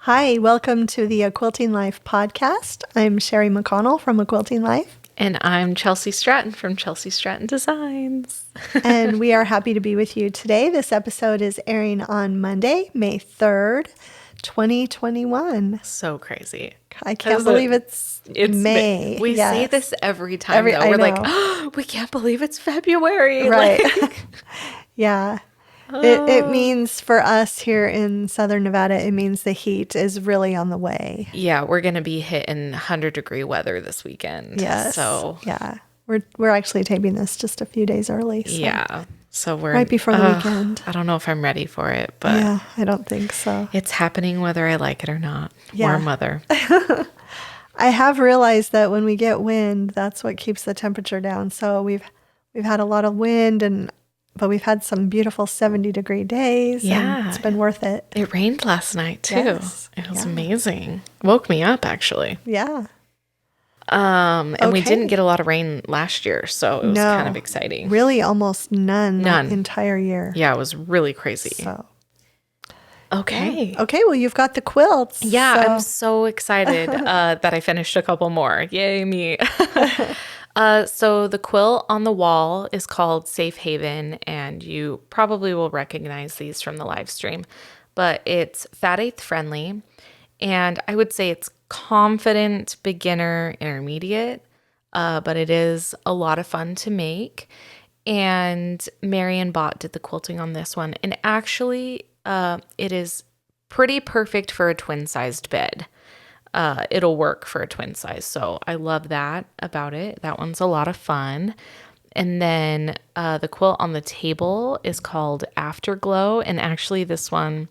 Hi, welcome to the Quilting Life podcast. I'm Sherri McConnell from A Quilting Life. And I'm Chelsi Stratton from Chelsi Stratton Designs. And we are happy to be with you today. This episode is airing on Monday, May 3rd, 2021. So crazy. I can't believe it's May. We say this every time, though. We're like, oh, we can't believe it's February. Right. Yeah. It means for us here in Southern Nevada, it means the heat is really on the way. Yeah, we're going to be hitting 100-degree weather this weekend. Yes. So yeah. We're actually taping this just a few days early. So. Yeah. So we're right before the weekend. I don't know if I'm ready for it, but yeah, I don't think so. It's happening whether I like it or not. Yeah. Warm weather. I have realized that when we get wind, that's what keeps the temperature down. So we've had a lot of wind but we've had some beautiful 70-degree days. Yeah. And it's been worth it. It rained last night, too. Yes. It was amazing. Woke me up, actually. Yeah. And we didn't get a lot of rain last year, so it was kind of exciting. Really almost none. The entire year. Yeah, it was really crazy. So. Okay. Yeah. Okay, well, you've got the quilts. Yeah, I'm so excited that I finished a couple more. Yay, me. So the quilt on the wall is called Safe Haven, and you probably will recognize these from the live stream, but it's fat eighth friendly, and I would say it's confident, beginner, intermediate, but it is a lot of fun to make. And Marion Bott did the quilting on this one, and actually it is pretty perfect for a twin-sized bed. It'll work for a twin size. So I love that about it. That one's a lot of fun. And then the quilt on the table is called Afterglow. And actually this one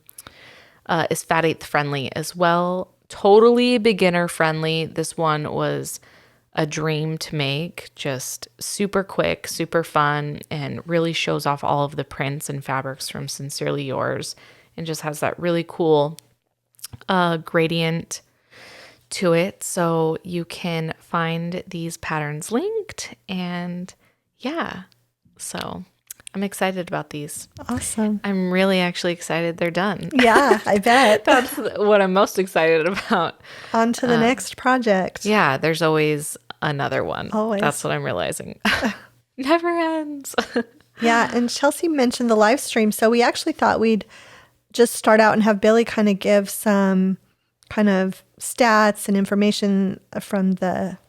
is fat eighth friendly as well. Totally beginner friendly. This one was a dream to make. Just super quick, super fun, and really shows off all of the prints and fabrics from Sincerely Yours. And just has that really cool gradient to it, so you can find these patterns linked. And yeah, so I'm excited about these. Awesome. I'm really actually excited they're done. Yeah, I bet. That's what I'm most excited about. On to the next project. Yeah, there's always another one. Always. That's what I'm realizing. Never ends. Yeah, and Chelsi mentioned the live stream, so we actually thought we'd just start out and have Billy kind of give some kind of stats and information from the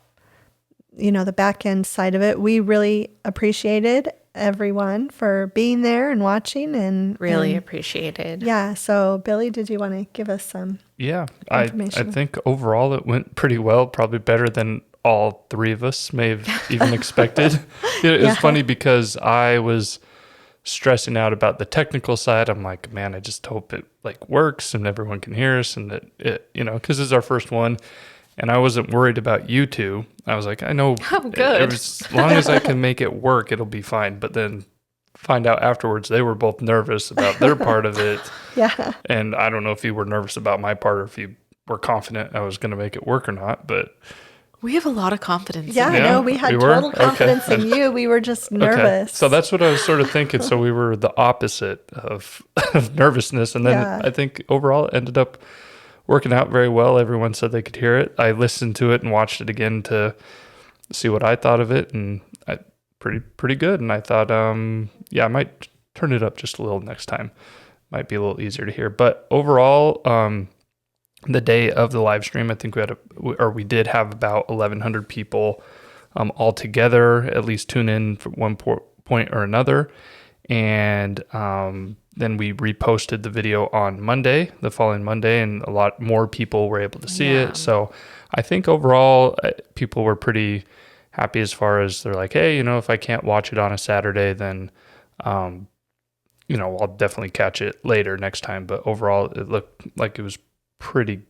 back end side of it. We really appreciated everyone for being there and watching and appreciated. Yeah. So Billy, did you want to give us some information? I think overall it went pretty well, probably better than all three of us may have even expected. It was funny because I was stressing out about the technical side. I'm like, man, I just hope it works and everyone can hear us, and that it, because it's our first one. And I wasn't worried about you two. I was like, I know, as long as I can make it work, it'll be fine. But then find out afterwards they were both nervous about their part of it. Yeah. And I don't know if you were nervous about my part or if you were confident I was going to make it work or not, but we have a lot lot of confidence. Yeah, I know. We had total confidence in you. We were just nervous. Okay. So that's what I was sort of thinking. So we were the opposite of nervousness. And then I think overall it ended up working out very well. Everyone said they could hear it. I listened to it and watched it again to see what I thought of it. And pretty good. And I thought, I might turn it up just a little next time. Might be a little easier to hear. But overall, the day of the live stream, I think we did have about 1,100 people all together, at least tune in from one point or another. And then we reposted the video on Monday, the following Monday, and a lot more people were able to see it. So I think overall people were pretty happy as far as they're like, hey, if I can't watch it on a Saturday, then I'll definitely catch it later next time. But overall, it looked like it was pretty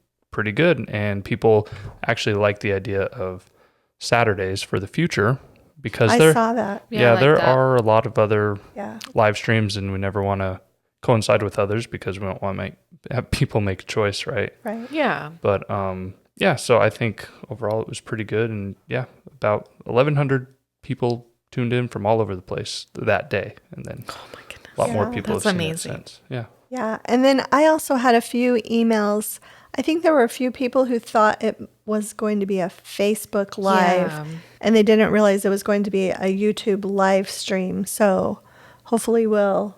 good, and people actually like the idea of Saturdays for the future because I saw that. There are a lot of other live streams, and we never want to coincide with others because we don't want to have people make a choice, right? Right. Yeah. But so I think overall it was pretty good, and about 1,100 people tuned in from all over the place that day, and then oh my goodness, a lot more people that's have seen amazing. it since. Yeah. Yeah. And then I also had a few emails. I think there were a few people who thought it was going to be a Facebook Live, and they didn't realize it was going to be a YouTube live stream. So hopefully we'll,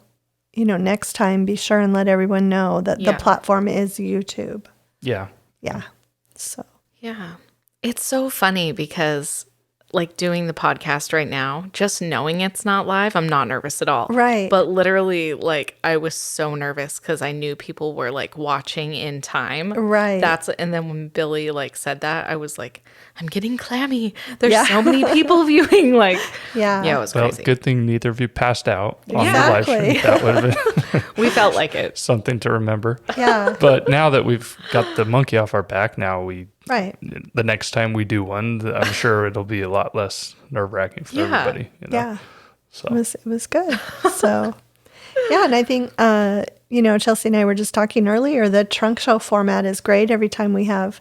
next time be sure and let everyone know that the platform is YouTube. Yeah. Yeah. So. Yeah. It's so funny because like doing the podcast right now, just knowing it's not live, I'm not nervous at all. Right. But literally, like, I was so nervous because I knew people were like watching in time. Right. And then when Billy like said that, I was like, I'm getting clammy. There's so many people viewing. Like, yeah, it was crazy. Good thing neither of you passed out on the Exactly. live stream. That would have been we felt like it. something to remember. Yeah. But now that we've got the monkey off our back, now right. The next time we do one, I'm sure it'll be a lot less nerve-wracking for everybody. Yeah. So it was good. So, yeah. And I think, Chelsea and I were just talking earlier, the trunk show format is great. Every time we have,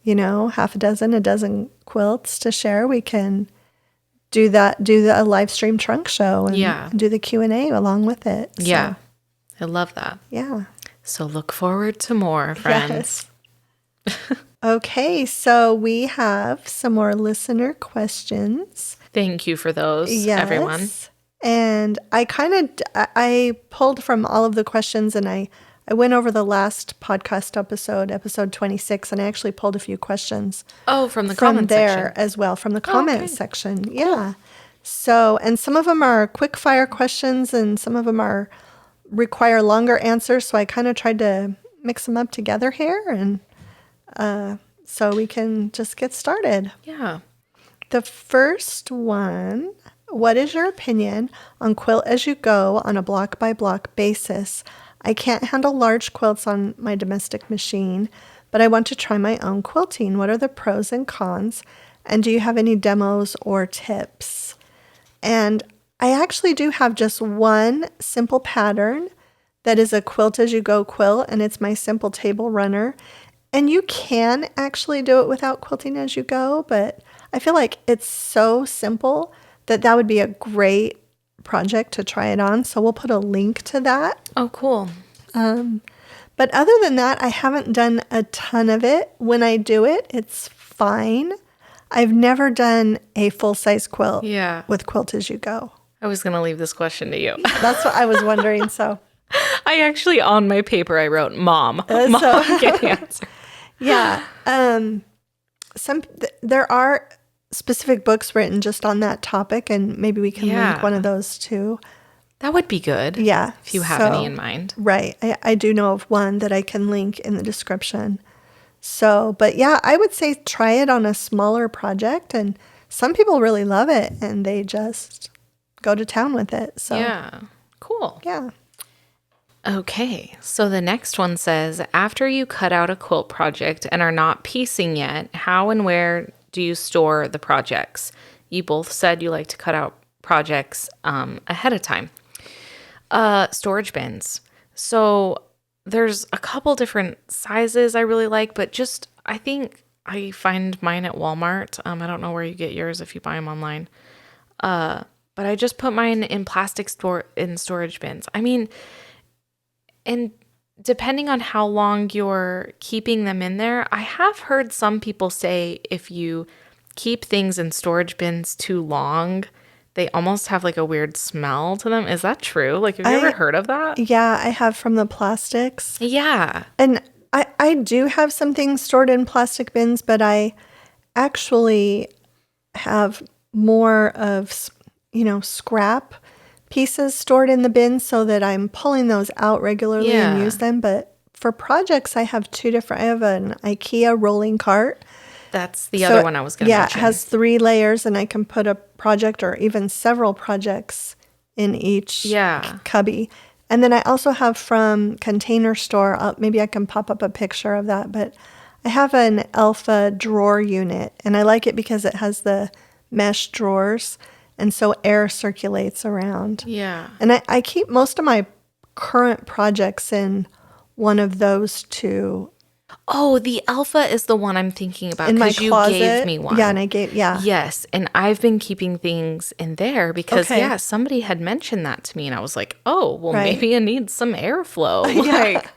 half a dozen quilts to share, we can do the live stream trunk show and do the Q&A along with it. So, yeah. I love that. Yeah. So look forward to more, friends. Yes. Okay, so we have some more listener questions. Thank you for those, everyone. And I pulled from all of the questions, and I went over the last podcast episode 26, and I actually pulled a few questions. Oh, from the comment there section as well, from the comment section. Cool. Yeah. So, and some of them are quick fire questions, and some of them require longer answers. So I kind of tried to mix them up together here, and so we can just get started. Yeah. The first one, what is your opinion on quilt as you go on a block by block basis? I can't handle large quilts on my domestic machine, but I want to try my own quilting. What are the pros and cons? And do you have any demos or tips? And I actually do have just one simple pattern that is a quilt as you go quilt, and it's my simple table runner. And you can actually do it without quilting as you go, but I feel like it's so simple that would be a great project to try it on. So we'll put a link to that. Oh, cool. But other than that, I haven't done a ton of it. When I do it, it's fine. I've never done a full-size quilt with Quilt As You Go. I was going to leave this question to you. That's what I was wondering, so. I actually, on my paper, I wrote, Mom can answer. Yeah. There are specific books written just on that topic, and maybe we can link one of those too. That would be good. Yeah. If you have any in mind. Right. I do know of one that I can link in the description. So, but yeah, I would say try it on a smaller project, and some people really love it and they just go to town with it. So yeah. Cool. Yeah. Okay, so the next one says, after you cut out a quilt project and are not piecing yet, how and where do you store the projects? You both said you like to cut out projects ahead of time. Storage bins. So there's a couple different sizes I really like, but I think I find mine at Walmart. I don't know where you get yours if you buy them online. But I just put mine in plastic storage bins. I mean, and depending on how long you're keeping them in there, I have heard some people say if you keep things in storage bins too long, they almost have like a weird smell to them. Is that true? Like, have you ever heard of that? Yeah, I have from the plastics. Yeah. And I do have some things stored in plastic bins, but I actually have more of, scrap pieces stored in the bin so that I'm pulling those out regularly and use them. But for projects, I have I have an IKEA rolling cart. That's the other one I was going to mention. Yeah, it has 3 layers, and I can put a project or even several projects in each cubby. And then I also have from Container Store, maybe I can pop up a picture of that, but I have an Alpha drawer unit, and I like it because it has the mesh drawers. And so air circulates around. Yeah. And I keep most of my current projects in one of those 2 Oh, the alpha is the one I'm thinking about In my because you closet. gave me one. Yeah, and I gave, Yes, and I've been keeping things in there because, Okay. yeah, somebody had mentioned that to me, and I was like, oh, well, Right. maybe it needs some airflow. Yeah. Like,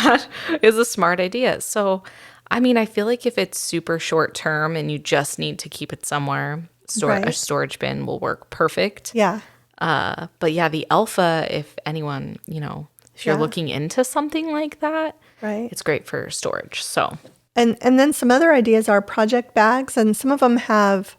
that is a smart idea. So, I mean, I feel like if it's super short term and you just need to keep it somewhere, a Right. storage bin will work perfect. Yeah. But yeah, the alpha, if anyone, if you're Yeah. looking into something like that, Right. it's great for storage. So, And then some other ideas are project bags, and some of them have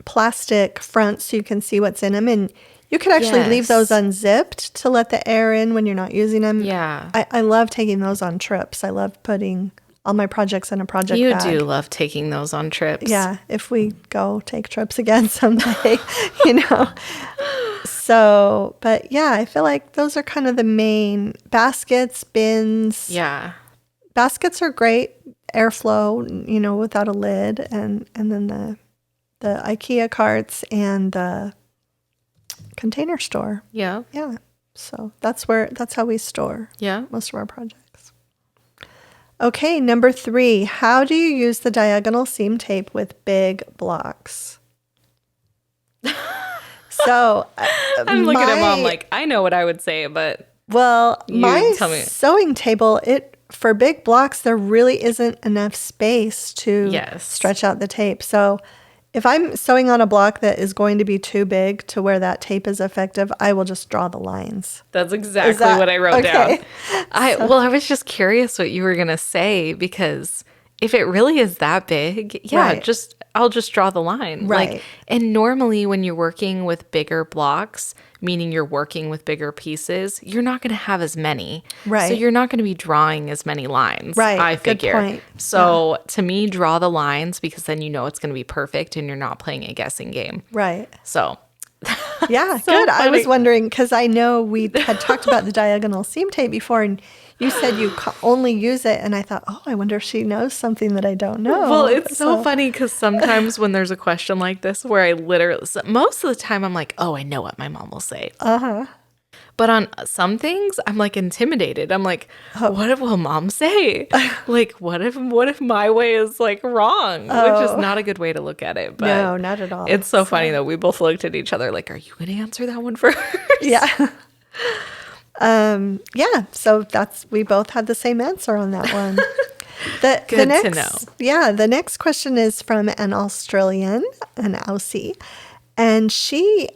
plastic fronts so you can see what's in them. And you could actually leave those Yes. unzipped to let the air in when you're not using them. Yeah. I love taking those on trips. I love putting all my projects in a project You bag. do love taking those on trips. Yeah, if we go take trips again someday, you know. So, but yeah, I feel like those are kind of the main baskets, bins. Yeah. Baskets are great, airflow, without a lid, and then the IKEA carts and the container store. Yeah. Yeah. So that's how we store Yeah. most of our projects. Okay, number 3. How do you use the diagonal seam tape with big blocks? So I'm looking at Mom like, I know what I would say, but my tell me. sewing table, for big blocks, there really isn't enough space to Yes. stretch out the tape. So if I'm sewing on a block that is going to be too big to where that tape is effective, I will just draw the lines. That's exactly what I wrote okay? down. I was just curious what you were going to say because if it really is that big, yeah, Right. I'll just draw the line. Right. And normally when you're working with bigger blocks, meaning you're working with bigger pieces, you're not going to have as many. Right. So you're not going to be drawing as many lines, Right. I Good figure. point. So to me, draw the lines because then you know it's going to be perfect and you're not playing a guessing game. Right. So Yeah, So good. I was funny. wondering because I know we had talked about the diagonal seam tape before, and you said you only use it, and I thought, oh, I wonder if she knows something that I don't know. Well, it's so funny because sometimes when there's a question like this where I literally, most of the time I'm like, oh, I know what my mom will say. Uh-huh. But on some things, I'm like intimidated. I'm like, Oh. what will mom say? Like, what if my way is like wrong? Which is not a good way to look at it. But No, not at all. It's so funny though. We both looked at each other like, are you going to answer that one first? Yeah. Yeah. So we both had the same answer on that one. The Good next, to know. Yeah. The next question is from an Australian, an Aussie, and she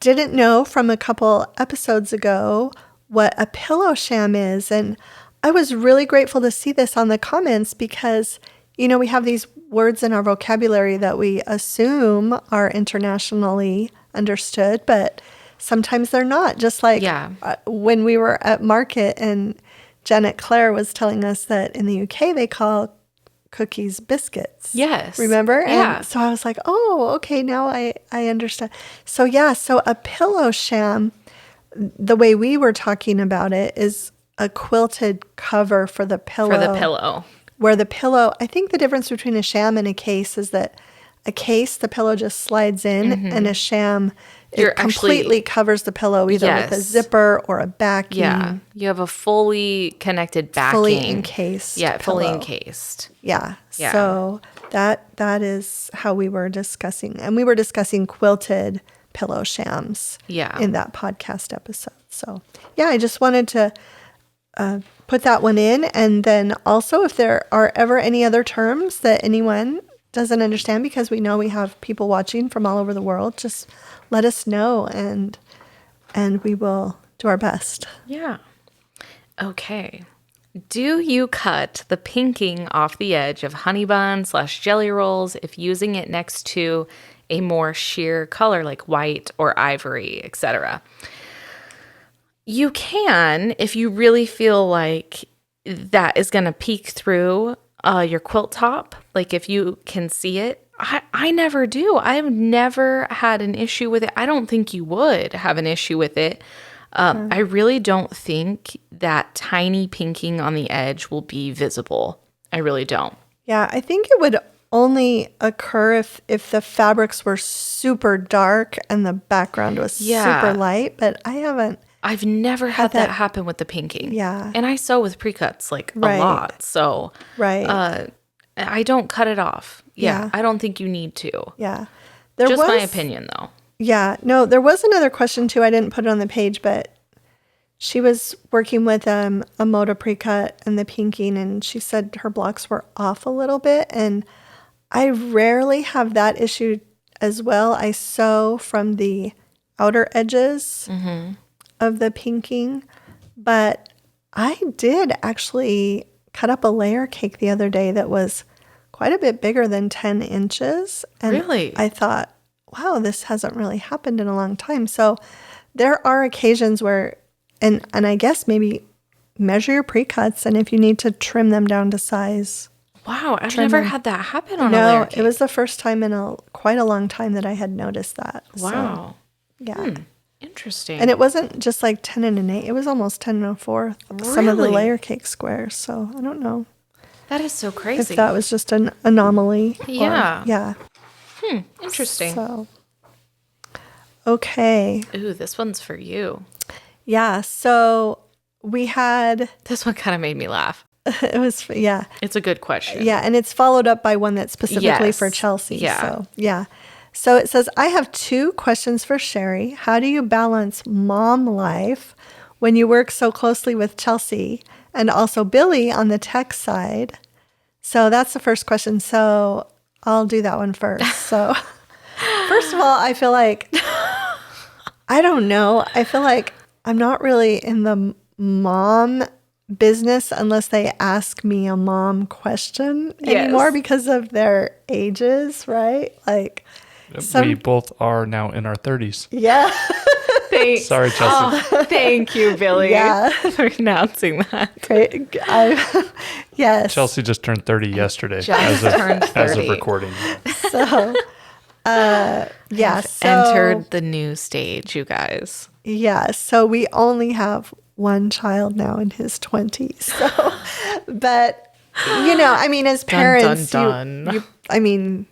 didn't know from a couple episodes ago what a pillow sham is. And I was really grateful to see this on the comments because, we have these words in our vocabulary that we assume are internationally understood, but sometimes they're not. Just like when we were at market and Janet Claire was telling us that in the UK they call cookies biscuits. Yes. Remember? Yeah. And so I was like, oh, okay, now I understand. So yeah, so a pillow sham, the way we were talking about it, is a quilted cover for the pillow. For the pillow. Where the pillow, I think the difference between a sham and a case is that a case, the pillow just slides in, and a sham, it completely covers the pillow either with a zipper or a backing. Yeah. You have a fully connected backing. Fully encased. Yeah, fully pillow. encased. Yeah. Yeah. So that is how we were discussing. And we were discussing quilted pillow shams in that podcast episode. So yeah, I just wanted to put that one in. And then also if there are ever any other terms that anyone doesn't understand, because we know we have people watching from all over the world, just let us know and we will do our best. Yeah. Okay. Do you cut the pinking off the edge of honey bun / jelly rolls if using it next to a more sheer color like white or ivory, etc.? You can if you really feel like that is going to peek through your quilt top, like if you can see it. I never do. I've never had an issue with it. I don't think you would have an issue with it. I really don't think that tiny pinking on the edge will be visible. I really don't. Yeah, I think it would only occur if the fabrics were super dark and the background was super light, but I haven't I've never had that happen with the pinking. Yeah. And I sew with pre-cuts like a lot. So I don't cut it off. Yeah. I don't think you need to. Yeah. Just my opinion though. Yeah. No, there was another question too. I didn't put it on the page, but she was working with a Moda pre-cut and the pinking, and she said her blocks were off a little bit. And I rarely have that issue as well. I sew from the outer edges of the pinking, but I did actually cut up a layer cake the other day that was quite a bit bigger than 10 inches. And really? I thought, wow, this hasn't really happened in a long time. So there are occasions where, and I guess maybe measure your pre-cuts, and if you need to trim them down to size. Wow, I've never had that happen on a layer cake. No, it was the first time in quite a long time that I had noticed that. Wow. So, yeah. Interesting. And it wasn't just like 10 and an 8. It was almost 10 and a 4. Really? Some of the layer cake squares. So I don't know. That is so crazy. If that was just an anomaly. Yeah. Yeah. Interesting. So, okay. Ooh, this one's for you. Yeah. So we had. This one kind of made me laugh. It was, yeah. It's a good question. Yeah. And it's followed up by one that's specifically for Chelsi. Yeah. So, yeah. So it says, I have 2 questions for Sherri. How do you balance mom life when you work so closely with Chelsi and also Billy on the tech side? So that's the first question. So I'll do that one first. So first of all, I feel like, I don't know. I feel like I'm not really in the mom business unless they ask me a mom question anymore because of their ages, right? Like, we both are now in our 30s. Yeah. Thanks. Sorry, Chelsi. Oh, thank you, Billy, for announcing that. Great. Yes. Chelsi just turned 30 yesterday Turned 30. as of recording. So, yeah. So, entered the new stage, you guys. Yeah. So we only have one child now in his 20s. So, but, I mean, as parents, you I mean,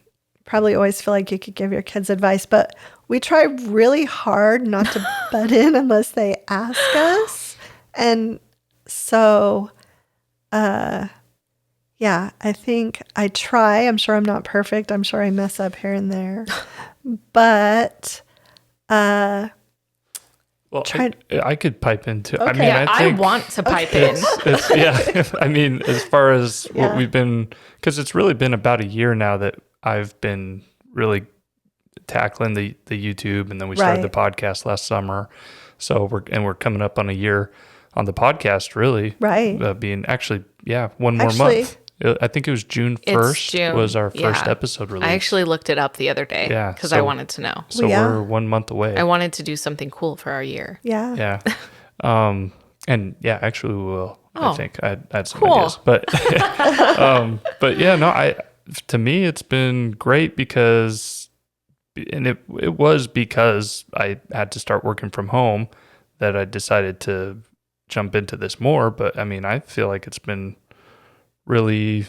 probably always feel like you could give your kids advice, but we try really hard not to butt in unless they ask us. And so, yeah, I think I try. I'm sure I'm not perfect. I'm sure I mess up here and there. But, well, I could pipe in too. Okay. I mean, I want to pipe in. Yeah. I mean, as far as what we've been, because it's really been about a year now that I've been really tackling the YouTube, and then we started the podcast last summer. So we're coming up on a year on the podcast, really. Right. Being actually, one more month. I think it was June 1st was our first episode release. I actually looked it up the other day because I wanted to know. So we're 1 month away. I wanted to do something cool for our year. Yeah. Yeah. And actually we will. I think I had some cool. ideas. But to me it's been great because it was because I had to start working from home that I decided to jump into this more. But I mean, I feel like it's been really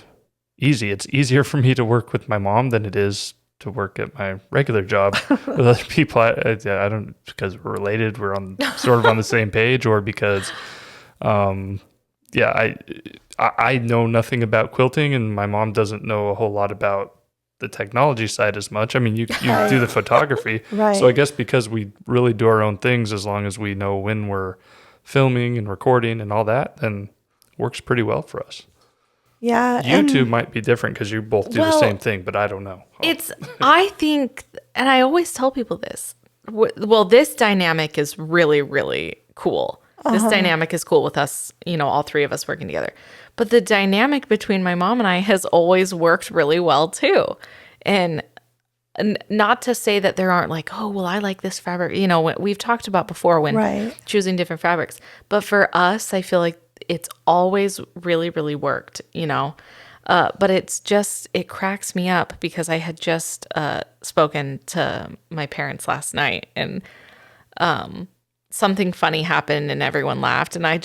easy. It's easier for me to work with my mom than it is to work at my regular job with other people. I don't, because we're related, we're sort of on the same page, or because, I know nothing about quilting, and my mom doesn't know a whole lot about the technology side as much. I mean, you do the photography. Right. So I guess because we really do our own things, as long as we know when we're filming and recording and all that, then works pretty well for us. Yeah. You two might be different because you both do the same thing, but I don't know. I think, and I always tell people this, this dynamic is really, really cool. This dynamic is cool with us, all 3 of us working together. But the dynamic between my mom and I has always worked really well too. And not to say that there aren't like, oh, well, I like this fabric. We've talked about before when choosing different fabrics. But for us, I feel like it's always really, really worked, but it cracks me up because I had just spoken to my parents last night, and something funny happened and everyone laughed. And I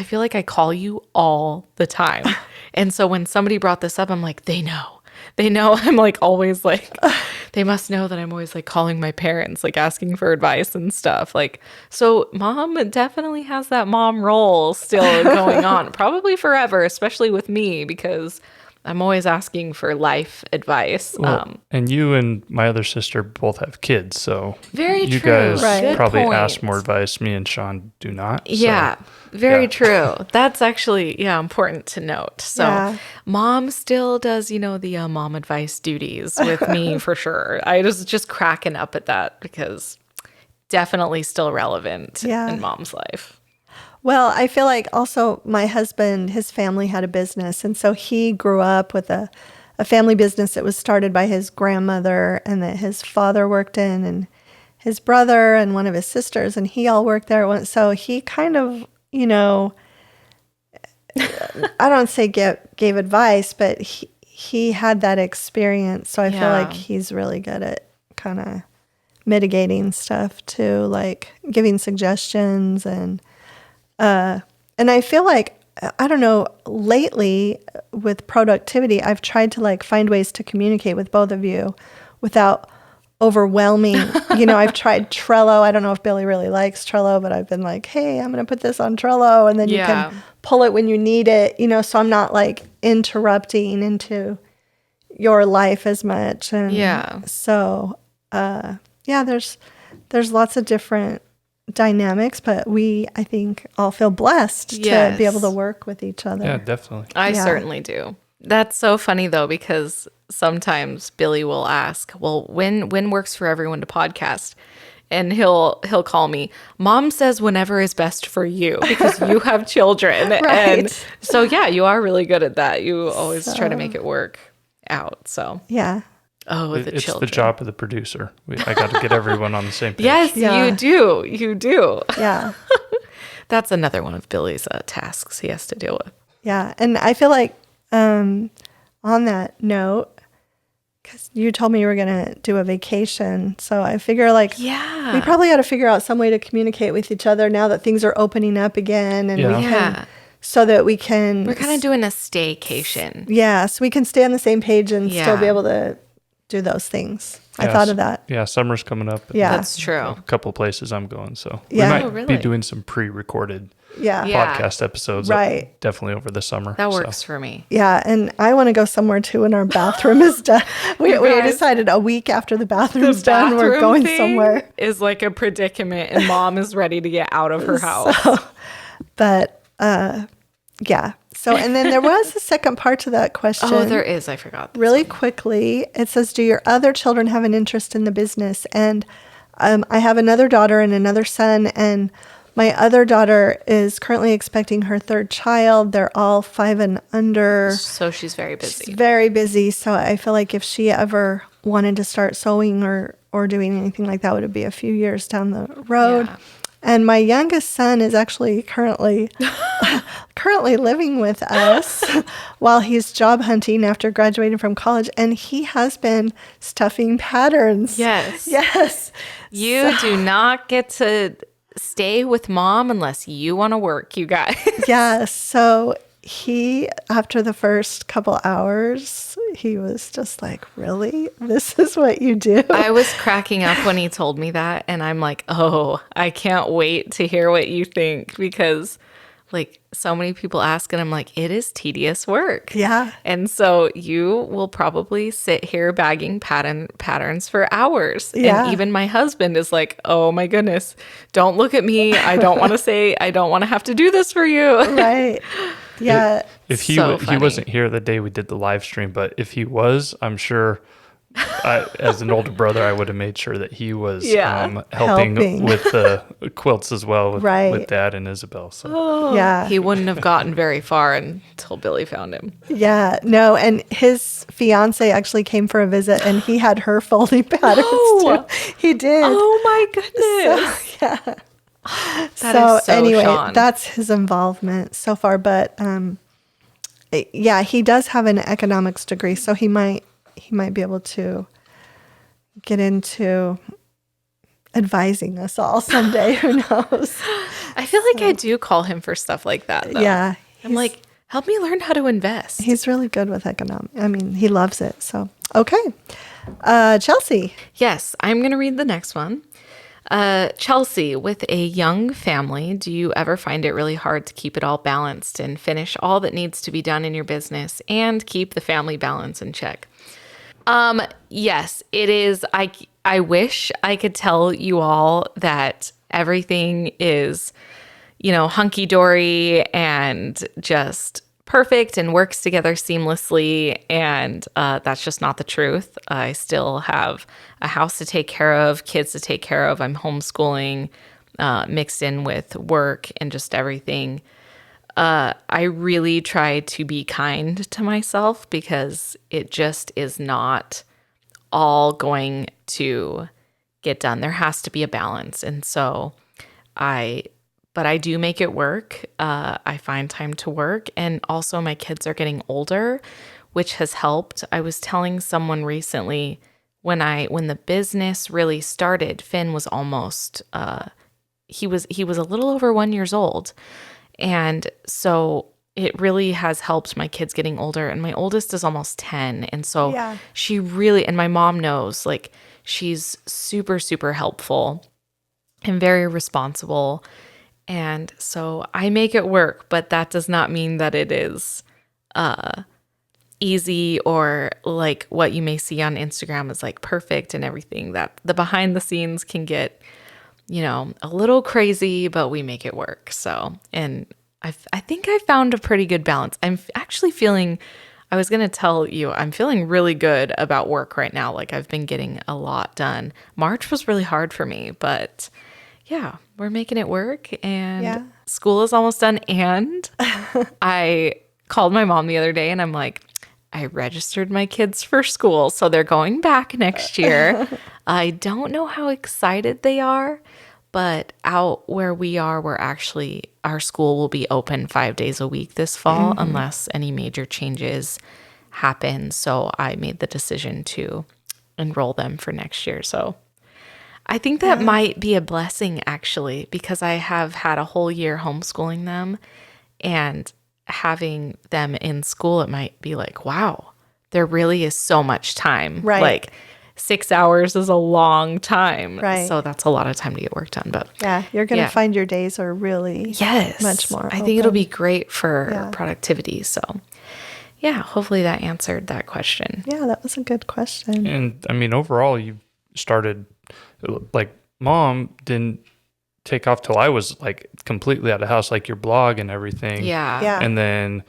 feel like I call you all the time. And so when somebody brought this up, I'm like, they know. I'm like always like they must know that I'm always like calling my parents, like asking for advice and stuff. Like, so mom definitely has that mom role still going on, probably forever, especially with me, because I'm always asking for life advice. Well, and you and my other sister both have kids, so Very you true. guys Right. probably Good ask point. more advice. Me and Sean do not. Yeah, So, very yeah. true. That's actually, important to note. So Yeah. mom still does, the mom advice duties with me for sure. I was just cracking up at that because definitely still relevant Yeah. in mom's life. Well, I feel like also my husband, his family had a business. And so he grew up with a family business that was started by his grandmother and that his father worked in, and his brother and one of his sisters, and he all worked there. So he kind of, I don't say gave advice, but he had that experience. So I feel like he's really good at kind of mitigating stuff too, like giving suggestions and I feel like, I don't know, lately with productivity, I've tried to like find ways to communicate with both of you without overwhelming. I've tried Trello. I don't know if Billy really likes Trello, but I've been like, hey, I'm going to put this on Trello, and then you can pull it when you need it, so I'm not like interrupting into your life as much. And so, there's lots of different dynamics, but I think all feel blessed to be able to work with each other. Yeah, definitely. I certainly do. That's so funny though, because sometimes Billy will ask, well, when works for everyone to podcast? And he'll call me, Mom says whenever is best for you because you have children. Right. And so, you are really good at that. You always try to make it work out. So, Yeah. oh, It's children. the job of the producer. I got to get everyone on the same page. Yes, Yeah. you do. You do. Yeah. That's another one of Billy's tasks he has to deal with. Yeah. And I feel like on that note, because you told me you were going to do a vacation. So I figure like we probably ought to figure out some way to communicate with each other now that things are opening up again. And we can, so that we can. We're kind of doing a staycation. Yeah. So we can stay on the same page and still be able to do those things. I thought of that. Yeah, summer's coming up. Yeah. That's true. A couple places I'm going, so Yeah. we might be doing some pre-recorded podcast episodes definitely over the summer. That works for me. Yeah, and I want to go somewhere too when our bathroom is done. We decided a week after the bathroom's done, we're going somewhere. Is like a predicament, and mom is ready to get out of her house. But yeah. So, and then there was a second part to that question. Oh, there is. I forgot. Really quickly, it says, do your other children have an interest in the business? And I have another daughter and another son, and my other daughter is currently expecting her third child. They're all 5 and under. So she's very busy. She's very busy. So I feel like if she ever wanted to start sewing or doing anything like that, it would be a few years down the road. Yeah. And my youngest son is actually currently living with us while he's job hunting after graduating from college. And he has been stuffing patterns. Yes. You do not get to stay with mom unless you want to work, you guys. Yeah. So he, after the first couple hours, he was just like, really? This is what you do? I was cracking up when he told me that. And I'm like, oh, I can't wait to hear what you think, because like so many people ask and I'm like, it is tedious work. Yeah. And so you will probably sit here bagging patterns for hours. Yeah. And even my husband is like, oh my goodness, don't look at me. I don't want to have to do this for you. Right. Yeah. If he funny. wasn't here the day we did the live stream, but if he was, I'm sure as an older brother, I would have made sure that he was helping with the quilts as well with Dad and Isabel. So Yeah. He wouldn't have gotten very far until Billy found him. Yeah. No. And his fiance actually came for a visit, and he had her folding patterns too. He did. Oh my goodness. So, yeah. That is so anyway, Sean. that's his involvement so far. But yeah, he does have an economics degree, so he might be able to get into advising us all someday. Who knows? I feel like I do call him for stuff like that, though. Yeah. I'm like, help me learn how to invest. He's really good with economics. I mean, he loves it. So, okay. Chelsi. Yes, I'm going to read the next one. Chelsi, with a young family, do you ever find it really hard to keep it all balanced and finish all that needs to be done in your business and keep the family balance in check? Yes, it is. I wish I could tell you all that everything is, hunky-dory and just perfect and works together seamlessly. And that's just not the truth. I still have a house to take care of, kids to take care of. I'm homeschooling mixed in with work and just everything. I really try to be kind to myself because it just is not all going to get done. There has to be a balance. And so but I do make it work. I find time to work. And also my kids are getting older, which has helped. I was telling someone recently when the business really started, Finn was almost, he was a little over 1 year old. And so it really has helped my kids getting older. And my oldest is almost 10. And so she really, and my mom knows, like, she's super, super helpful and very responsible. And so I make it work, but that does not mean that it is easy or like what you may see on Instagram is like perfect and everything. That the behind the scenes can get, a little crazy, but we make it work. So, and I think I found a pretty good balance. I'm actually feeling, I was going to tell you, I'm feeling really good about work right now. Like I've been getting a lot done. March was really hard for me, but yeah, we're making it work and school is almost done. And I called my mom the other day and I'm like, I registered my kids for school, so they're going back next year. I don't know how excited they are, but out where we are, our school will be open 5 days a week this fall unless any major changes happen. So I made the decision to enroll them for next year. So I think that might be a blessing actually, because I have had a whole year homeschooling them and having them in school, it might be like, wow, there really is so much time. Right. Like 6 hours is a long time. Right. So that's a lot of time to get work done. But yeah, you're going to find your days are really much more I think it'll be great for productivity. So yeah, hopefully that answered that question. Yeah, that was a good question. And I mean, overall, you started, like, Mom didn't take off till I was like completely out of the house, like your blog and everything. Yeah. And then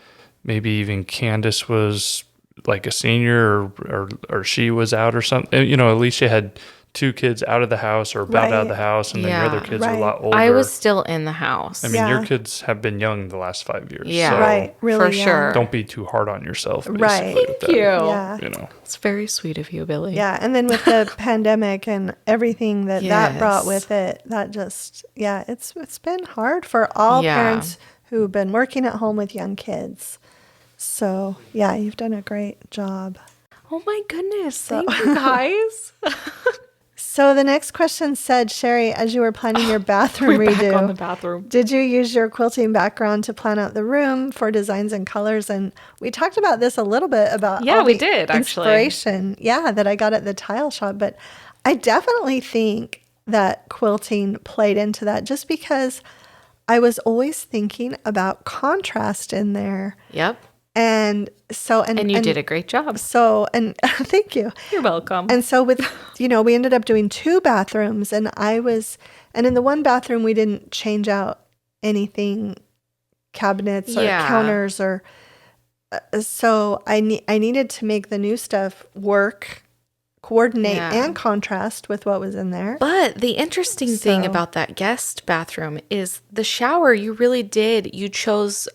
maybe even Candace was like a senior or she was out or something. Alicia had 2 kids out of the house or about out of the house, and then your other kids are a lot older. I was still in the house. I mean, your kids have been young the last 5 years. Yeah. So right. Really for sure. don't be too hard on yourself. Right. Thank you. Yeah. It's very sweet of you, Billy. Yeah. And then with the pandemic and everything that brought with it, that just, it's been hard for all parents who've been working at home with young kids. So, yeah, you've done a great job. Oh my goodness. Thank you guys. So the next question said, Sherri, as you were planning your bathroom we're redo, back on the bathroom. Did you use your quilting background to plan out the room for designs and colors? And we talked about this a little bit about we did actually inspiration, that I got at the tile shop. But I definitely think that quilting played into that, just because I was always thinking about contrast in there. Yep. And so, and you did a great job. So, and thank you. You're welcome. And so with, we ended up doing 2 bathrooms, and in the one bathroom, we didn't change out anything, cabinets or counters so I needed to make the new stuff work, coordinate and contrast with what was in there. But the interesting thing about that guest bathroom is the shower, you chose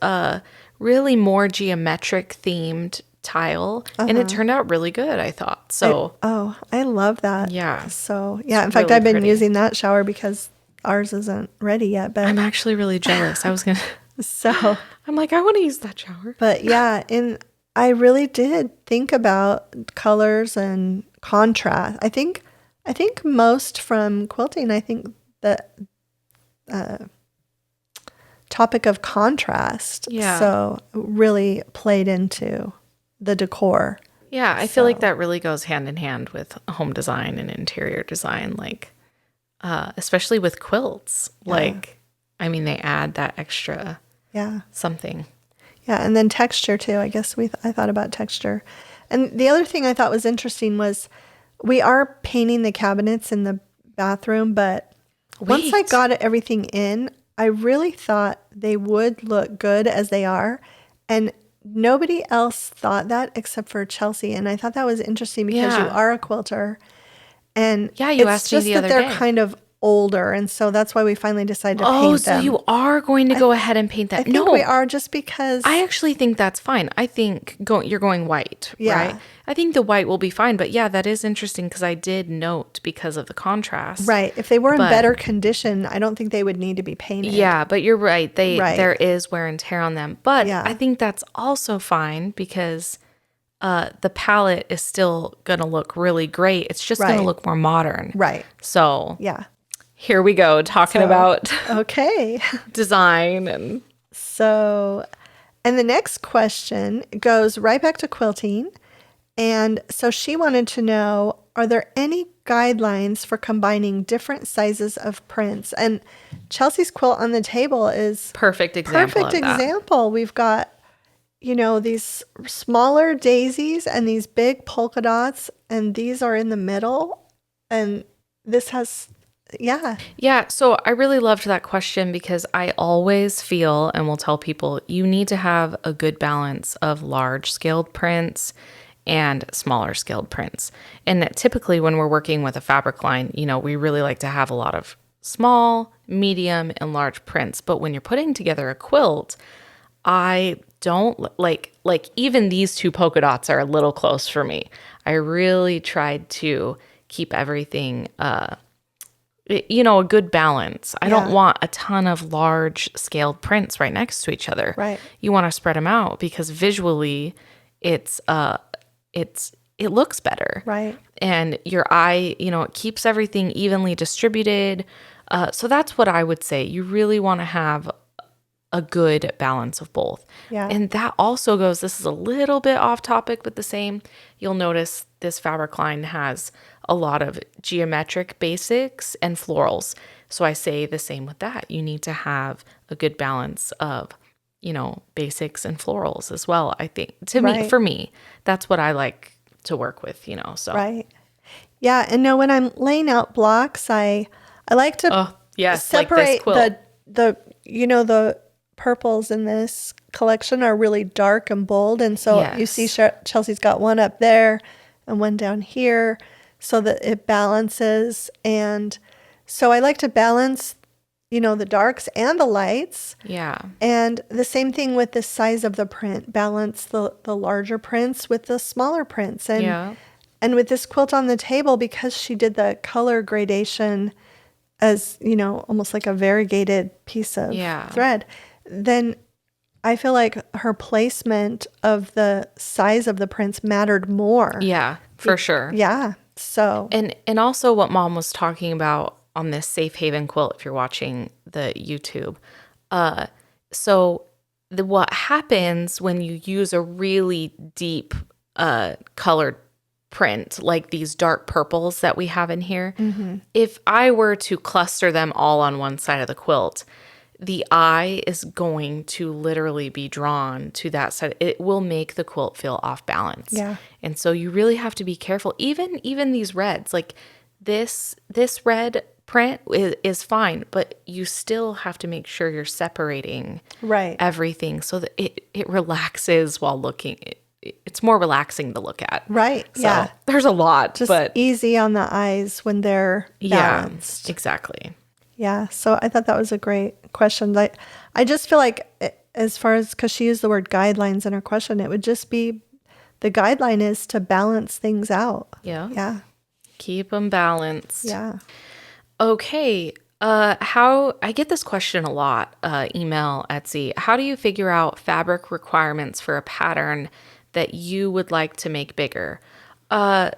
really more geometric themed tile, and it turned out really good, I thought. So I love that. Yeah. So in fact, really I've been using that shower because ours isn't ready yet, but I'm actually really jealous. I was gonna so I'm like, I want to use that shower. But I really did think about colors and contrast. I think most from quilting, I think that topic of contrast. Yeah. So really played into the decor. Yeah, I feel like that really goes hand in hand with home design and interior design, like especially with quilts. Like, I mean, they add that extra something. Yeah, and then texture too. I guess I thought about texture. And the other thing I thought was interesting was we are painting the cabinets in the bathroom, but once I got everything in, I really thought they would look good as they are. And nobody else thought that except for Chelsea. And I thought that was interesting because you are a quilter. And you asked me the other day. They're kind of older, and so that's why we finally decided to paint them. Oh, so you are going to go ahead and paint that? I think we are, just because I actually think that's fine. I think you're going white, right? I think the white will be fine, but yeah, that is interesting because I did note because of the contrast. Right. If they were in better condition, I don't think they would need to be painted. Yeah, but you're right. There is wear and tear on them. But I think that's also fine because the palette is still going to look really great. It's just going to look more modern. Right. So yeah. Here we go, talking about design. And the next question goes right back to quilting. And so she wanted to know, are there any guidelines for combining different sizes of prints? And Chelsea's quilt on the table is perfect example. We've got, these smaller daisies and these big polka dots, and these are in the middle. And this has... Yeah. So I really loved that question because I always feel, and will tell people, you need to have a good balance of large scaled prints and smaller scaled prints. And typically when we're working with a fabric line, we really like to have a lot of small, medium, and large prints. But when you're putting together a quilt, I don't like even these two polka dots are a little close for me. I really tried to keep everything a good balance. I don't want a ton of large scaled prints right next to each other. Right. You want to spread them out because visually it looks better. Right. And your eye, it keeps everything evenly distributed. So that's what I would say. You really want to have a good balance of both. Yeah. And that also goes, this is a little bit off topic, but the same. You'll notice this fabric line has a lot of geometric basics and florals. So I say the same with that. You need to have a good balance of, basics and florals as well. I think for me, that's what I like to work with, so. Right. Yeah. And no, when I'm laying out blocks, I like to separate like the purples in this collection are really dark and bold. And so you see Chelsea's got one up there and one down here, so that it balances. And so I like to balance, the darks and the lights. Yeah. And the same thing with the size of the print, balance the larger prints with the smaller prints. And with this quilt on the table, because she did the color gradation as, almost like a variegated piece of thread, then I feel like her placement of the size of the prints mattered more. Yeah, for sure. Yeah. So and also what Mom was talking about on this Safe Haven quilt, if you're watching the YouTube. What happens when you use a really deep colored print, like these dark purples that we have in here, if I were to cluster them all on one side of the quilt, the eye is going to literally be drawn to that side. It will make the quilt feel off balance. Yeah. And so you really have to be careful. Even these reds, like this red print is fine, but you still have to make sure you're separating everything so that it relaxes while looking. It's more relaxing to look at. Right. So there's a lot, just but easy on the eyes when they're balanced. Yeah, exactly. Yeah. So I thought that was a great question. I just feel like as far as, because she used the word guidelines in her question, it would just be, the guideline is to balance things out. Yeah. Yeah. Keep them balanced. Yeah. Okay. How I get this question a lot, email, Etsy. How do you figure out fabric requirements for a pattern that you would like to make bigger? I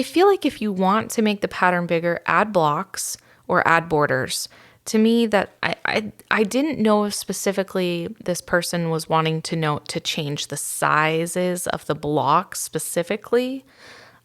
feel like if you want to make the pattern bigger, add blocks or add borders to me that I didn't know if specifically this person was wanting to change the sizes of the blocks specifically.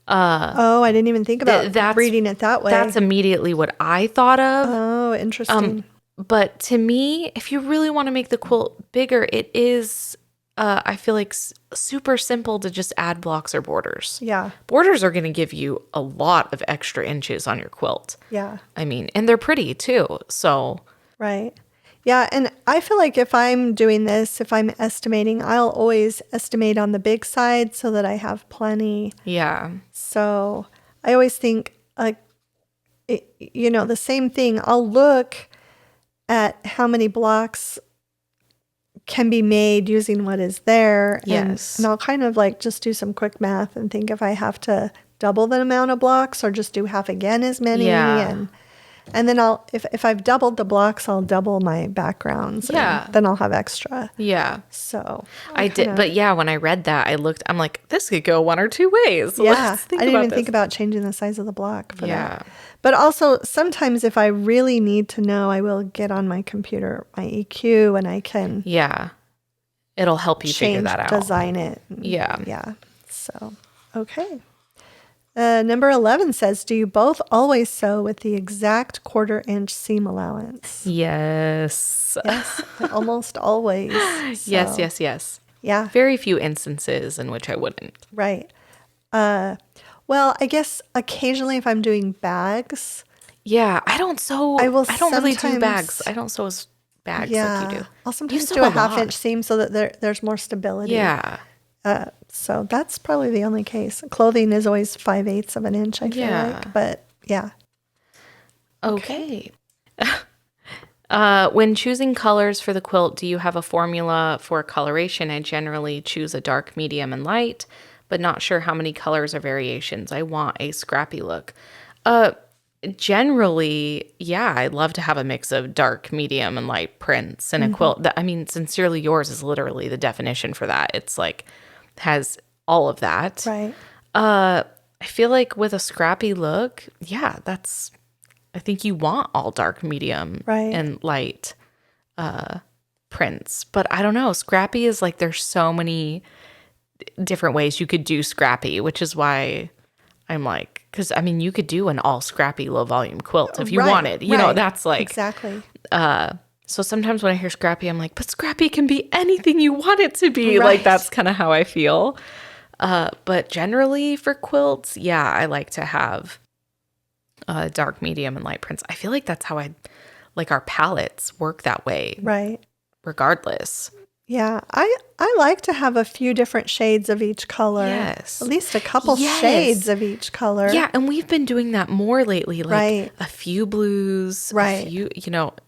I didn't even think about reading it that way. That's immediately what I thought of. Oh, interesting. But to me, if you really want to make the quilt bigger, it is, I feel like, super simple to just add blocks or borders. Yeah. Borders are going to give you a lot of extra inches on your quilt. Yeah. I mean, and they're pretty too. So. Right. Yeah. And I feel like if I'm doing this, if I'm estimating, I'll always estimate on the big side so that I have plenty. Yeah. So I always think, the same thing. I'll look at how many blocks can be made using what is there. Yes. And I'll kind of like just do some quick math and think if I have to double the amount of blocks or just do half again as many. Yeah. And then if I've doubled the blocks, I'll double my backgrounds. Yeah. Then I'll have extra. Yeah. So I did. But yeah, when I read that, I'm like, this could go one or two ways. Yeah. I didn't even think about changing the size of the block for that. Yeah. But also sometimes if I really need to know, I will get on my computer, my EQ, and I can. Yeah. It'll help you figure that out. Design it. Yeah. Yeah. So, okay. Number 11 says, do you both always sew with the exact 1/4 inch seam allowance? Yes. Yes, almost always. So, Yes. Yeah. Very few instances in which I wouldn't. Right. Well, I guess occasionally if I'm doing bags. Yeah, I don't really do bags. I don't sew as bags like you do. I'll sometimes do a 1/2 inch seam so that there's more stability. Yeah. So that's probably the only case. Clothing is always 5/8 of an inch, I feel like. But yeah. Okay. When choosing colors for the quilt, do you have a formula for coloration? I generally choose a dark, medium, and light, but not sure how many colors or variations. I want a scrappy look. Generally, yeah, I'd love to have a mix of dark, medium, and light prints in a quilt. Sincerely Yours is literally the definition for that. It's like, has all of that. Right. I feel like with a scrappy look, yeah, I think you want all dark, medium, and light prints. But I don't know. Scrappy is like, there's so many different ways you could do scrappy, which is why I'm like, because you could do an all scrappy low volume quilt if you wanted. You know, that's like. Exactly. So sometimes when I hear scrappy, I'm like, but scrappy can be anything you want it to be. Right. Like, that's kind of how I feel. But generally for quilts, yeah, I like to have dark, medium, and light prints. I feel like that's how our palettes work that way. Right. Regardless. Yeah. I like to have a few different shades of each color. Yes. At least a couple shades of each color. Yeah. And we've been doing that more lately. Like a few blues. Right. A few,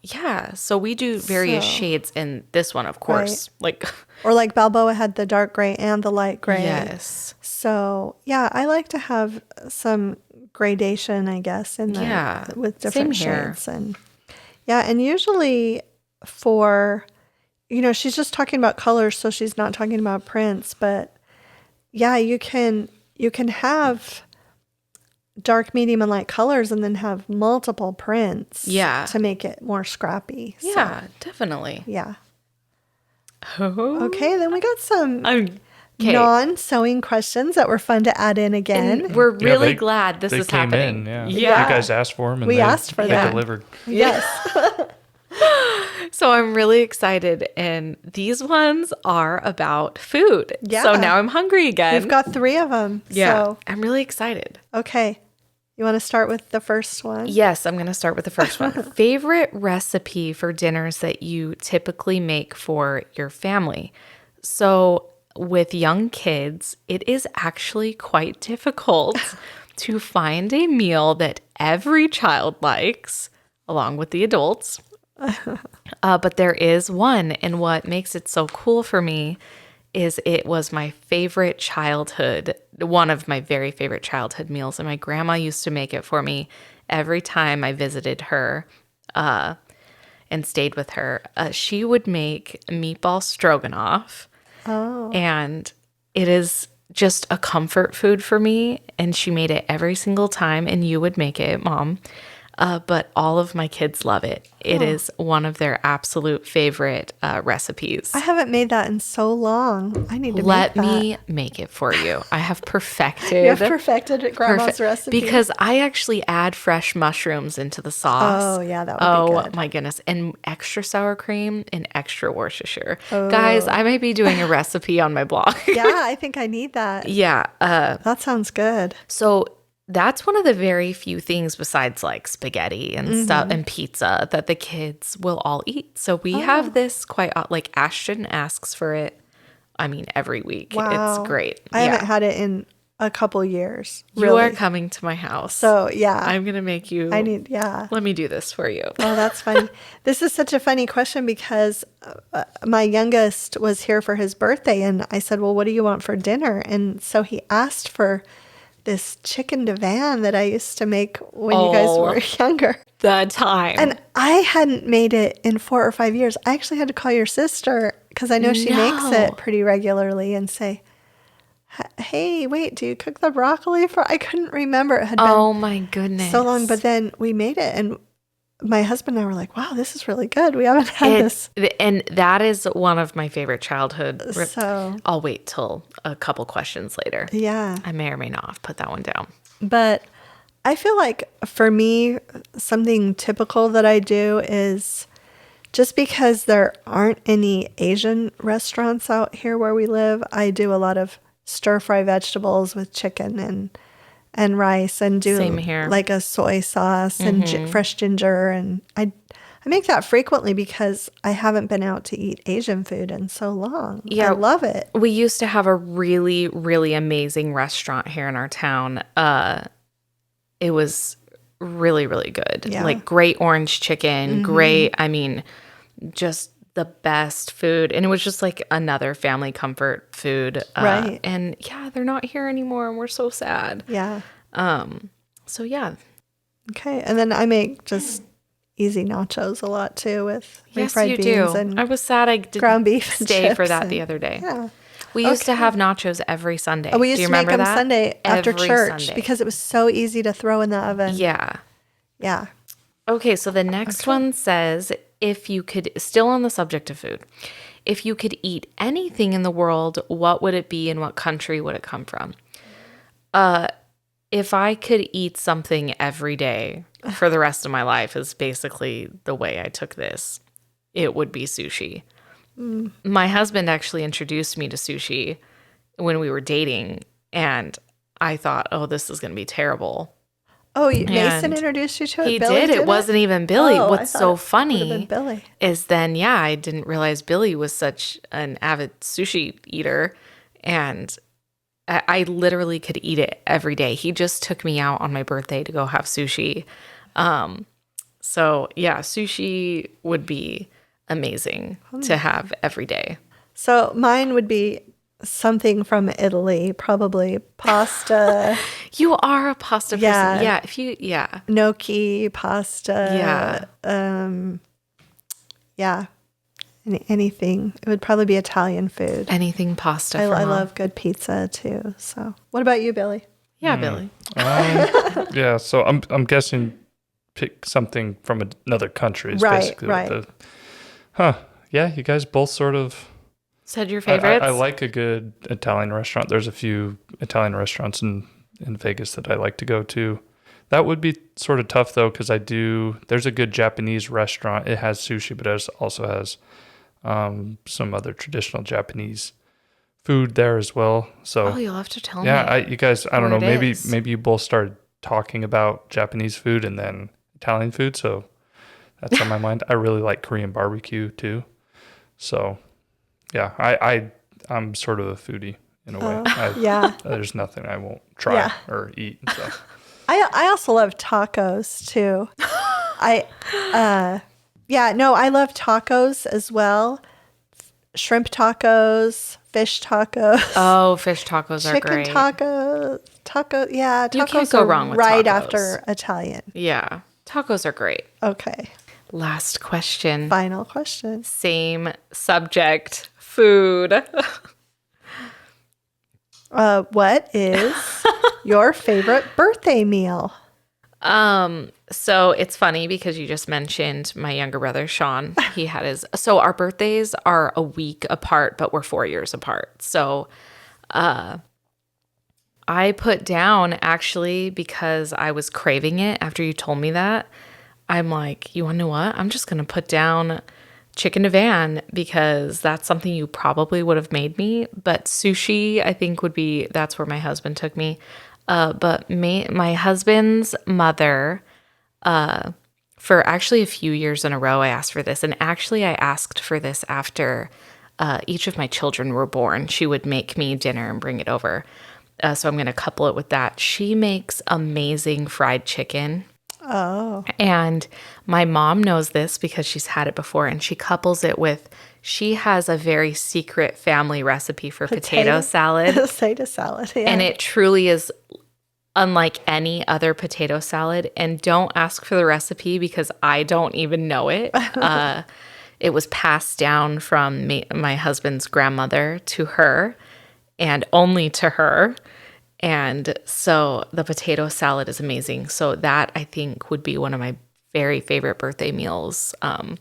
yeah. So we do various shades in this one, of course. Right. Or like Balboa had the dark gray and the light gray. Yes. So yeah, I like to have some gradation, I guess, with different shades. And usually for, she's just talking about colors, so she's not talking about prints, but yeah, you can have dark, medium, and light colors and then have multiple prints to make it more scrappy. Yeah, definitely. Yeah. Oh. Okay, then we got some non-sewing questions that were fun to add in again. And we're really glad this is happening. Yeah. You guys asked for them, and we asked for that. Delivered. Yes. So I'm really excited, and these ones are about food. Yeah. So now I'm hungry again. We've got 3 of them. Yeah. So. I'm really excited. Okay. You want to start with the first one? Yes, I'm going to start with the first one. Favorite recipe for dinners that you typically make for your family? So with young kids, it is actually quite difficult to find a meal that every child likes, along with the adults. But there is one, and what makes it so cool for me is it was my favorite one of my very favorite childhood meals, and my grandma used to make it for me every time I visited her and stayed with her. She would make meatball stroganoff, and it is just a comfort food for me, and she made it every single time, and you would make it, Mom. but all of my kids love it. It is one of their absolute favorite recipes. I haven't made that in so long. I need to Let make that. me make it for you. I have perfected. You have perfected Grandma's recipe. Because I actually add fresh mushrooms into the sauce. Oh, yeah, that would be good. Oh, my goodness. And extra sour cream and extra Worcestershire. Guys, I might be doing a recipe on my blog. Yeah, I think I need that. Yeah. That sounds good. So that's one of the very few things besides like spaghetti and stuff and pizza that the kids will all eat. So we have this quite like Ashton asks for it. I mean, every week. Wow. It's great. I haven't had it in a couple years. Really. You are coming to my house. So yeah, I'm going to make you. Let me do this for you. Oh, that's funny. This is such a funny question because my youngest was here for his birthday and I said, well, what do you want for dinner? And so he asked for this chicken divan that I used to make when you guys were younger. The time. And I hadn't made it in 4 or 5 years. I actually had to call your sister because I know she makes it pretty regularly and say, hey, wait, do you cook the broccoli for? I couldn't remember. It had been my goodness. so long. But then we made it and my husband and I were like, wow, this is really good. We haven't had this. And that is one of my favorite childhood. So I'll wait till a couple questions later. yeah. I may or may not have put that one down. But I feel like for me, something typical that I do is just because there aren't any Asian restaurants out here where we live, I do a lot of stir fry vegetables with chicken and rice and do Same here. like a soy sauce and fresh ginger. And I make that frequently because I haven't been out to eat Asian food in so long. Yeah. I love it. We used to have a really, really amazing restaurant here in our town. It was really, really good. Yeah. Like great orange chicken, great, I mean, just the best food. And it was just like another family comfort food. Right. And yeah, they're not here anymore and we're so sad. Yeah. So yeah. Okay. And then I make just easy nachos a lot too with Yes, refried you beans do. and I was sad I didn't ground beef and stay for chips that the and- other day. Yeah. We used to have nachos every Sunday. We used Do you to make remember them that? Sunday after Every church Sunday. because it was so easy to throw in the oven. Yeah. Yeah. Okay, so the next one says, if you could, still on the subject of food, if you could eat anything in the world, what would it be and what country would it come from? If I could eat something every day for the rest of my life is basically the way I took this, it would be sushi. My husband actually introduced me to sushi when we were dating, and I thought, oh, this is going to be terrible. Oh, Mason And introduced you to it? He Billy did. It wasn't even Billy. Oh, I What's thought so it would've funny been Billy. is then, yeah, I didn't realize Billy was such an avid sushi eater. And I literally could eat it every day. He just took me out on my birthday to go have sushi. So, yeah, sushi would be amazing to have every day. So mine would be something from Italy, probably pasta, You are a pasta Yeah. person. Yeah. gnocchi, pasta. Yeah. Yeah. Anything. It would probably be Italian food. Anything pasta. I for Mom. love good pizza too. So what about you, Billy? Yeah, Billy. Yeah, so I'm guessing pick something from another country is Right, basically right. Yeah, you guys both sort of Said your favorites? I like a good Italian restaurant. There's a few Italian restaurants in Vegas that I like to go to. That would be sort of tough though, because there's a good Japanese restaurant. It has sushi, but it also has some other traditional Japanese food there as well. So Oh, you'll have to tell me. you guys, I don't where know, it maybe is. you both started talking about Japanese food and then Italian food, so that's on my mind. I really like Korean barbecue too. So yeah, I'm sort of a foodie in a way. Yeah. There's nothing I won't try Yeah. or eat and stuff. I also love tacos too. I love tacos as well. Shrimp tacos, fish tacos, Oh, fish tacos are chicken great. tacos. Yeah, You tacos can't go are wrong with right tacos. after Italian. Yeah. Tacos are great. Okay, Last question. final question. Same subject. Food. What is your favorite birthday meal? So it's funny because you just mentioned my younger brother, Sean. He had so our birthdays are a week apart, but we're 4 years apart. So, I put down actually because I was craving it after you told me that. I'm like, you want to know what? I'm just going to put down chicken divan because that's something you probably would have made me. But sushi, I think that's where my husband took me. But my husband's mother, for actually a few years in a row, I asked for this. And actually, I asked for this after each of my children were born. She would make me dinner and bring it over. So I'm going to couple it with that. She makes amazing fried chicken. Oh. And my mom knows this because she's had it before, and she couples it with, she has a very secret family recipe for potato salad. Potato salad, yeah. And it truly is unlike any other potato salad. And don't ask for the recipe because I don't even know it. It was passed down from my husband's grandmother to her, and only to her. And so the potato salad is amazing. So that, I think, would be one of my very favorite birthday meals. Fried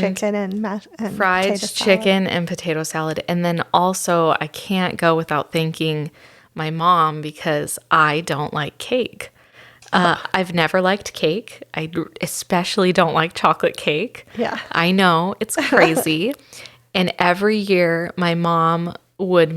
chicken and fried chicken and potato salad. And then also, I can't go without thanking my mom because I don't like cake. I've never liked cake. I especially don't like chocolate cake. Yeah. I know, it's crazy. And every year my mom would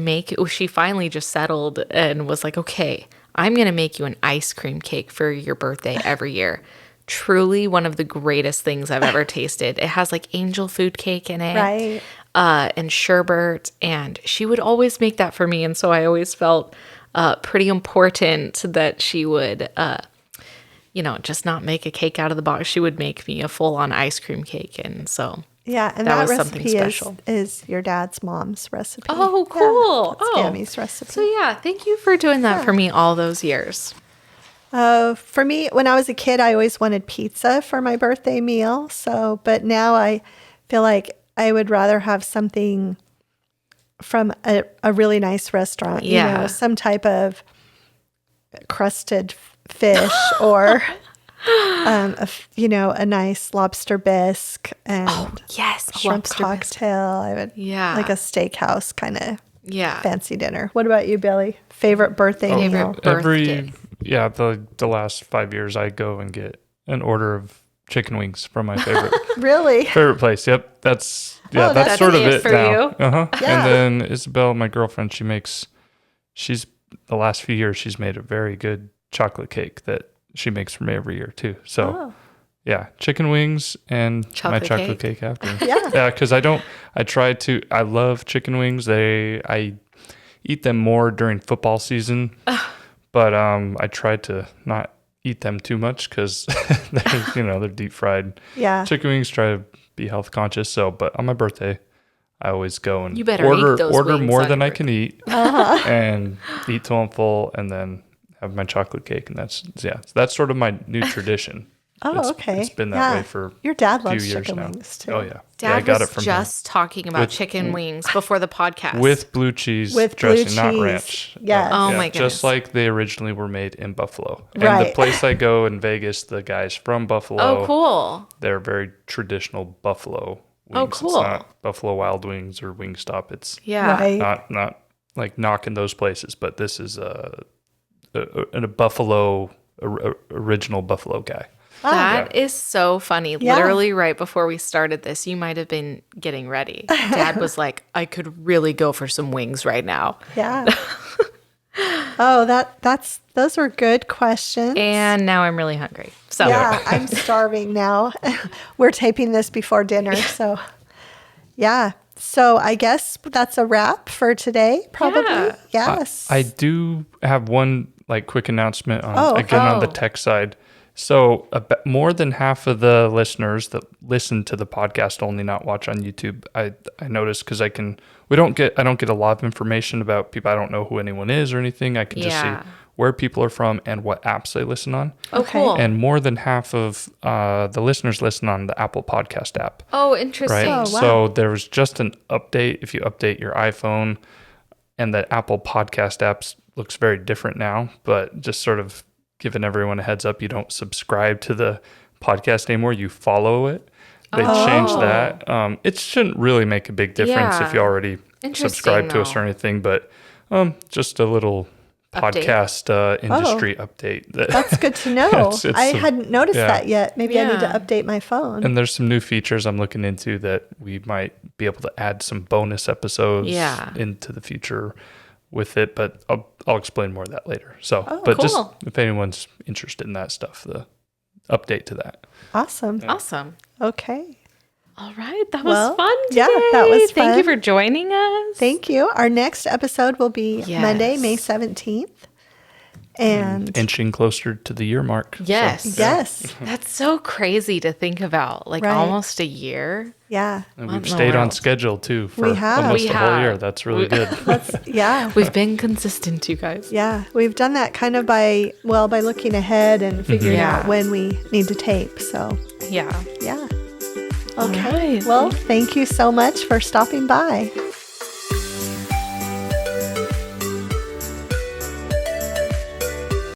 she finally just settled and was like, okay, I'm going to make you an ice cream cake for your birthday every year. Truly one of the greatest things I've ever tasted. It has like angel food cake in it. Right. And sherbet. And she would always make that for me. And so I always felt pretty important that she would, just not make a cake out of the box. She would make me a full-on ice cream cake. And so... Yeah, and that recipe is your dad's mom's recipe. Oh, cool. Yeah, Tammy's recipe. So yeah, thank you for doing that for me all those years. For me, when I was a kid, I always wanted pizza for my birthday meal. But now I feel like I would rather have something from a really nice restaurant. Yeah. Some type of crusted fish or... a nice lobster bisque and shrimp cocktail. I would like a steakhouse kind of fancy dinner. What about you, Billy? Favorite birthday meal? The last 5 years I go and get an order of chicken wings from my favorite really favorite place. Yep, that's sort of it for now. You. Yeah. And then Isabel, my girlfriend, she's the last few years she's made a very good chocolate cake that she makes for me every year too. So chicken wings and my chocolate cake after. Yeah, because I love chicken wings. I eat them more during football season, but I try to not eat them too much because they're deep fried. Yeah. Chicken wings, try to be health conscious. So, but on my birthday, I always go and you better order more than I can eat and eat till I'm full, and then have my chocolate cake, and that's sort of my new tradition. Okay. It's been that way for your dad a few loves years chicken now. wings too. Oh yeah, Dad I got was it from just talking about chicken wings before the podcast with blue cheese dressing, not ranch. Yes. Oh my goodness. Just like they originally were made in Buffalo. And right. the place I go in Vegas, the guys from Buffalo. Oh, cool. They're very traditional Buffalo wings. Oh, cool. It's not Buffalo Wild Wings or Wingstop. It's not like knocking those places, but this is a Buffalo, original Buffalo guy. That is so funny. Yeah. Literally right before we started this, you might have been getting ready. Dad was like, I could really go for some wings right now. Yeah. Those were good questions. And now I'm really hungry. So yeah, I'm starving now. We're taping this before dinner, so yeah. So I guess that's a wrap for today, probably. Yeah. Yes. I do have one quick announcement on the tech side. So more than half of the listeners that listen to the podcast only, not watch on YouTube. I noticed because I don't get a lot of information about people. I don't know who anyone is or anything. I can just see where people are from and what apps they listen on. Oh, cool. And more than half of the listeners listen on the Apple Podcast app. Oh, interesting. Right. Oh, wow. So there was just an update. If you update your iPhone, and the Apple Podcast apps looks very different now, but just sort of giving everyone a heads up. You don't subscribe to the podcast anymore. You follow it. They changed that. It shouldn't really make a big difference if you already subscribe to us or anything, but just a little podcast industry update. That's good to know. I hadn't noticed that yet. Maybe I need to update my phone. And there's some new features I'm looking into that we might be able to add some bonus episodes into the future with it, but I'll explain more of that later. So, but just if anyone's interested in that stuff, the update to that. Awesome. Awesome. Okay. All right. That was fun today. Yeah, that was fun. Thank you for joining us. Thank you. Our next episode will be Monday, May 17th. And inching closer to the year mark. Yes. So, yes. That's so crazy to think about. Like almost a year. Yeah. And we've stayed on schedule too for almost a whole year. That's really good. We've been consistent, you guys. Yeah. We've done that kind of by looking ahead and figuring out when we need to tape. So yeah. Okay. Well, thank you so much for stopping by.